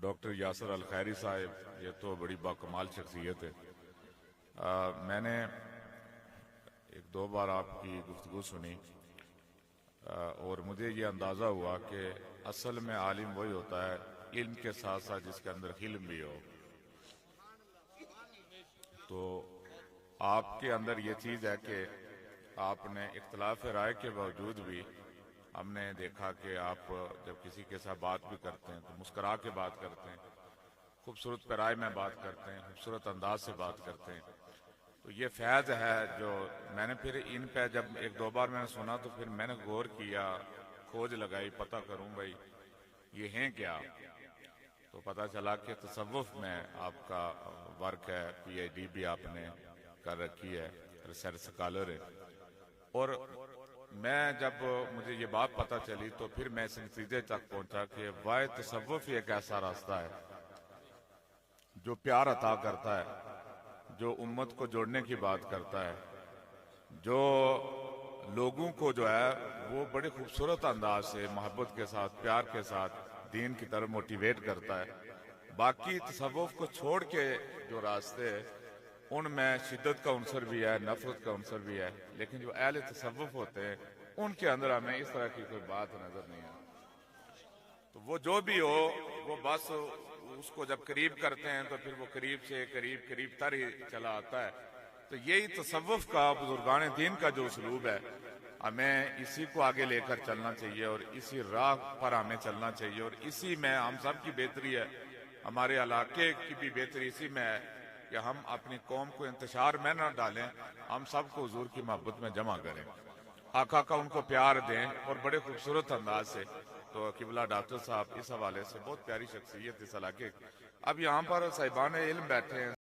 Doctor Yasir الخیری صاحب، یہ تو بڑی باکمال شخصیت ہے۔ میں نے ایک دو بار آپ کی گفتگو سنی، اور مجھے یہ اندازہ ہوا کہ اصل میں عالم وہی ہوتا ہے علم کے ساتھ ساتھ جس کے اندر حلم بھی ہو۔ تو آپ کے اندر یہ چیز ہے کہ آپ نے اختلاف رائے کے باوجود بھی ہم نے دیکھا کہ آپ جب کسی کے ساتھ بات بھی کرتے ہیں تو مسکرا کے بات کرتے ہیں، خوبصورت پیرائے میں بات کرتے ہیں، خوبصورت انداز سے بات کرتے ہیں۔ تو یہ فیض ہے جو میں نے پھر ان پہ جب ایک دو بار میں نے سنا تو پھر میں نے غور کیا، کھوج لگائی، پتہ کروں بھائی یہ ہیں کیا۔ تو پتہ چلا کہ تصوف میں آپ کا ورک ہے، پی ایچ ڈی بھی آپ نے کر رکھی ہے، ریسرچ اسکالر ہے۔ اور میں جب مجھے یہ بات پتہ چلی تو پھر میں اس نتیجے تک پہنچا کہ واحد تصوف ہی ایک ایسا راستہ ہے جو پیار عطا کرتا ہے، جو امت کو جوڑنے کی بات کرتا ہے، جو لوگوں کو جو ہے وہ بڑے خوبصورت انداز سے محبت کے ساتھ، پیار کے ساتھ دین کی طرف موٹیویٹ کرتا ہے۔ باقی تصوف کو چھوڑ کے جو راستے ان میں شدت کا عنصر بھی ہے، نفرت کا عنصر بھی ہے، لیکن جو اہل تصوف ہوتے ہیں ان کے اندر ہمیں اس طرح کی کوئی بات نظر نہیں آتی۔ تو وہ جو بھی ہو، وہ بس اس کو جب قریب کرتے ہیں تو پھر وہ قریب سے قریب تر ہی چلا آتا ہے۔ تو یہی تصوف کا، بزرگان دین کا جو اسلوب ہے، ہمیں اسی کو آگے لے کر چلنا چاہیے اور اسی راہ پر ہمیں چلنا چاہیے، اور اسی میں ہم سب کی بہتری ہے، ہمارے علاقے کی بھی بہتری اسی میں ہے کہ ہم اپنی قوم کو انتشار میں نہ ڈالیں، ہم سب کو حضور کی محبت میں جمع کریں، آقا کا ان کو پیار دیں، اور بڑے خوبصورت انداز سے۔ تو قبلہ ڈاکٹر صاحب اس حوالے سے بہت پیاری شخصیت اس علاقے۔ اب یہاں پر صاحبان علم بیٹھے ہیں۔